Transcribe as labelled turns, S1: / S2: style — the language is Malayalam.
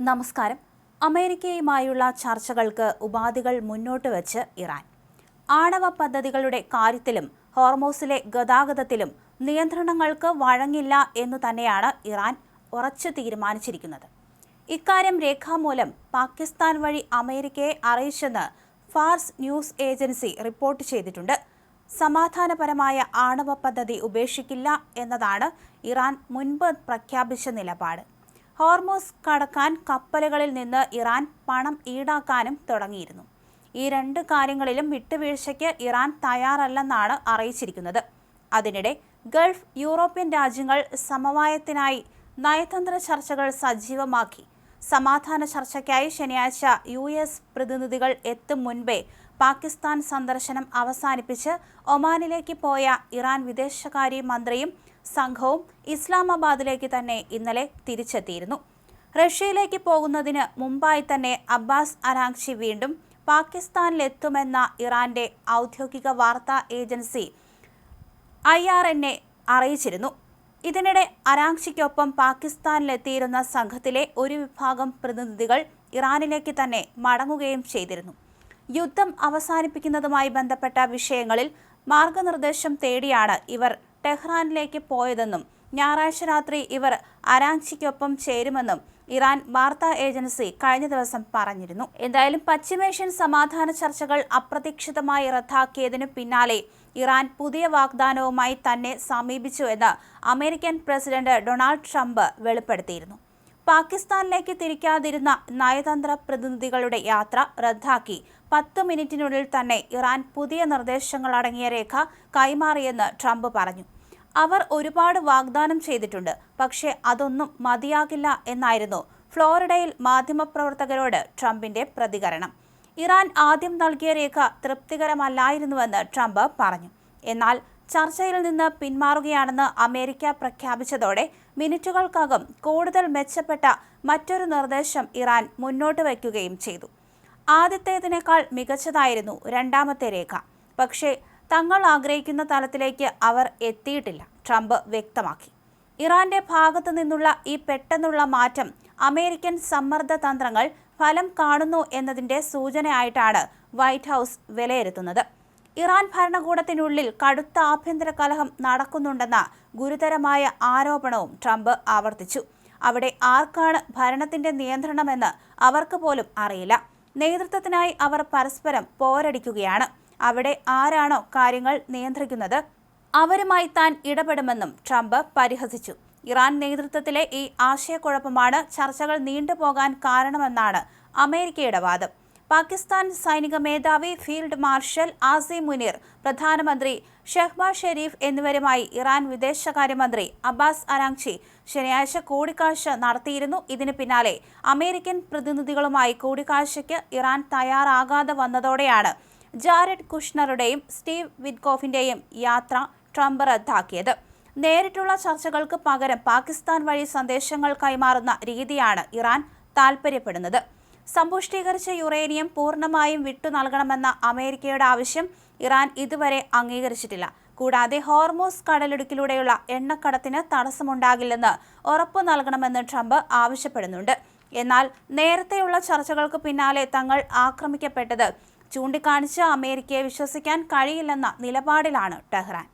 S1: നമസ്കാരം. അമേരിക്കയുമായുള്ള ചർച്ചകൾക്ക് ഉപാധികൾ മുന്നോട്ട് വെച്ച് ഇറാൻ. ആണവ പദ്ധതികളുടെ കാര്യത്തിലും ഹോർമോസിലെ ഗതാഗതത്തിലും നിയന്ത്രണങ്ങൾക്ക് വഴങ്ങില്ല എന്നു തന്നെയാണ് ഇറാൻ ഉറച്ചു തീരുമാനിച്ചിരിക്കുന്നത്. ഇക്കാര്യം രേഖാമൂലം പാകിസ്ഥാൻ വഴി അമേരിക്കയെ അറിയിച്ചെന്ന് ഫാർസ് ന്യൂസ് ഏജൻസി റിപ്പോർട്ട് ചെയ്തിട്ടുണ്ട്. സമാധാനപരമായ ആണവ പദ്ധതി ഉപേക്ഷിക്കില്ല എന്നതാണ് ഇറാൻ മുൻപ് പ്രഖ്യാപിച്ച നിലപാട്. ഹോർമോസ് കടക്കാൻ കപ്പലുകളിൽ നിന്ന് ഇറാൻ പണം ഈടാക്കാനും തുടങ്ങിയിരുന്നു. ഈ രണ്ട് കാര്യങ്ങളിലും വിട്ടുവീഴ്ചയ്ക്ക് ഇറാൻ തയ്യാറല്ലെന്നാണ് അറിയിച്ചിരിക്കുന്നത്. അതിനിടെ ഗൾഫ്, യൂറോപ്യൻ രാജ്യങ്ങൾ സമവായത്തിനായി നയതന്ത്ര ചർച്ചകൾ സജീവമാക്കി. സമാധാന ചർച്ചയ്ക്കായി ശനിയാഴ്ച US പ്രതിനിധികൾ എത്തും മുൻപേ പാകിസ്ഥാൻ സന്ദർശനം അവസാനിപ്പിച്ച് ഒമാനിലേക്ക് പോയ ഇറാൻ വിദേശകാര്യ മന്ത്രിയും സംഘവും ഇസ്ലാമാബാദിലേക്ക് തന്നെ ഇന്നലെ തിരിച്ചെത്തിയിരുന്നു. റഷ്യയിലേക്ക് പോകുന്നതിന് മുമ്പായി തന്നെ അബ്ബാസ് അരാഗ്ചി വീണ്ടും പാകിസ്ഥാനിലെത്തുമെന്ന ഇറാന്റെ ഔദ്യോഗിക വാർത്താ ഏജൻസി IRNA അറിയിച്ചിരുന്നു. ഇതിനിടെ അരാഗ്ചിക്കൊപ്പം പാകിസ്ഥാനിലെത്തിയിരുന്ന സംഘത്തിലെ ഒരു വിഭാഗം പ്രതിനിധികൾ ഇറാനിലേക്ക് തന്നെ മടങ്ങുകയും ചെയ്തിരുന്നു. യുദ്ധം അവസാനിപ്പിക്കുന്നതുമായി ബന്ധപ്പെട്ട വിഷയങ്ങളിൽ മാർഗനിർദ്ദേശം തേടിയാണ് ഇവർ ടെഹ്റാനിലേക്ക് പോയതെന്നും ഞായറാഴ്ച രാത്രി ഇവർ അരാഗ്ചിക്കൊപ്പം ചേരുമെന്നും ഇറാൻ വാർത്താ ഏജൻസി കഴിഞ്ഞ ദിവസം പറഞ്ഞിരുന്നു. എന്തായാലും പശ്ചിമേഷ്യൻ സമാധാന ചർച്ചകൾ അപ്രതീക്ഷിതമായി റദ്ദാക്കിയതിനു പിന്നാലെ ഇറാൻ പുതിയ വാഗ്ദാനവുമായി തന്നെ സമീപിച്ചു എന്ന് അമേരിക്കൻ പ്രസിഡന്റ് ഡൊണാൾഡ് ട്രംപ് വെളിപ്പെടുത്തിയിരുന്നു. പാകിസ്ഥാനിലേക്ക് തിരിക്കാതിരുന്ന നയതന്ത്ര പ്രതിനിധികളുടെ യാത്ര റദ്ദാക്കി 10 മിനിറ്റിനുള്ളിൽ തന്നെ ഇറാൻ പുതിയ നിർദ്ദേശങ്ങളടങ്ങിയ രേഖ കൈമാറിയെന്ന് ട്രംപ് പറഞ്ഞു. അവർ ഒരുപാട് വാഗ്ദാനം ചെയ്തിട്ടുണ്ട്, പക്ഷേ അതൊന്നും മതിയാകില്ല എന്നായിരുന്നു ഫ്ലോറിഡയിൽ മാധ്യമപ്രവർത്തകരോട് ട്രംപിന്റെ പ്രതികരണം. ഇറാൻ ആദ്യം നൽകിയ രേഖ തൃപ്തികരമല്ലായിരുന്നുവെന്ന് ട്രംപ് പറഞ്ഞു. എന്നാൽ ചർച്ചയിൽ നിന്ന് പിന്മാറുകയാണെന്ന് അമേരിക്ക പ്രഖ്യാപിച്ചതോടെ മിനിറ്റുകൾക്കകം കൂടുതൽ മെച്ചപ്പെട്ട മറ്റൊരു നിർദ്ദേശം ഇറാൻ മുന്നോട്ട് വയ്ക്കുകയും ചെയ്തു. ആദ്യത്തേതിനേക്കാൾ മികച്ചതായിരുന്നു രണ്ടാമത്തെ രേഖ, പക്ഷേ തങ്ങൾ ആഗ്രഹിക്കുന്ന തലത്തിലേക്ക് അവർ എത്തിയിട്ടില്ല, ട്രംപ് വ്യക്തമാക്കി. ഇറാന്റെ ഭാഗത്തു നിന്നുള്ള ഈ പെട്ടെന്നുള്ള മാറ്റം അമേരിക്കൻ സമ്മർദ്ദ തന്ത്രങ്ങൾ ഫലം കാണുന്നു എന്നതിന്റെ സൂചനയായിട്ടാണ് വൈറ്റ് ഹൗസ് വിലയിരുത്തുന്നത്. ഇറാൻ ഭരണകൂടത്തിനുള്ളിൽ കടുത്ത ആഭ്യന്തര കലഹം നടക്കുന്നുണ്ടെന്ന ഗുരുതരമായ ആരോപണവും ട്രംപ് ആവർത്തിച്ചു. അവിടെ ആർക്കാണ് ഭരണത്തിന്റെ നിയന്ത്രണമെന്ന് അവർക്ക് പോലും അറിയില്ല. നേതൃത്വത്തിനായി അവർ പരസ്പരം പോരടിക്കുകയാണ്. അവിടെ ആരാണോ കാര്യങ്ങൾ നിയന്ത്രിക്കുന്നത് അവരുമായി താൻ ഇടപെടുമെന്നും ട്രംപ് പരിഹസിച്ചു. ഇറാൻ നേതൃത്വത്തിലെ ഈ ആശയക്കുഴപ്പമാണ് ചർച്ചകൾ നീണ്ടുപോകാൻ കാരണമെന്നാണ് അമേരിക്കയുടെ വാദം. പാകിസ്ഥാൻ സൈനിക മേധാവി ഫീൽഡ് മാർഷൽ ആസിം മുനീർ, പ്രധാനമന്ത്രി ഷെഹ്ബാസ് ഷെരീഫ് എന്നിവരുമായി ഇറാൻ വിദേശകാര്യമന്ത്രി അബ്ബാസ് അരാഗ്ചി ശനിയാഴ്ച കൂടിക്കാഴ്ച നടത്തിയിരുന്നു. ഇതിന് പിന്നാലെ അമേരിക്കൻ പ്രതിനിധികളുമായി കൂടിക്കാഴ്ചയ്ക്ക് ഇറാൻ തയ്യാറാകാതെ വന്നതോടെയാണ് ജാരഡ് കുഷ്നറുടെയും സ്റ്റീവ് വിറ്റ്കോഫിന്റെയും യാത്ര ട്രംപ് റദ്ദാക്കിയത്. നേരിട്ടുള്ള ചർച്ചകൾക്ക് പകരം പാകിസ്ഥാൻ വഴി സന്ദേശങ്ങൾ കൈമാറുന്ന രീതിയാണ് ഇറാൻ താൽപ്പര്യപ്പെടുന്നത്. സമ്പുഷ്ടീകരിച്ച യുറേനിയം പൂർണ്ണമായും വിട്ടു നൽകണമെന്ന അമേരിക്കയുടെ ആവശ്യം ഇറാൻ ഇതുവരെ അംഗീകരിച്ചിട്ടില്ല. കൂടാതെ ഹോർമോസ് കടലിടുക്കിലൂടെയുള്ള എണ്ണക്കടത്തിന് തടസ്സമുണ്ടാകില്ലെന്ന് ഉറപ്പു നൽകണമെന്ന് ട്രംപ് ആവശ്യപ്പെടുന്നുണ്ട്. എന്നാൽ നേരത്തെയുള്ള ചർച്ചകൾക്ക് പിന്നാലെ തങ്ങൾ ആക്രമിക്കപ്പെട്ടത് ചൂണ്ടിക്കാണിച്ച് അമേരിക്കയെ വിശ്വസിക്കാൻ കഴിയില്ലെന്ന നിലപാടിലാണ് ടെഹ്റാൻ.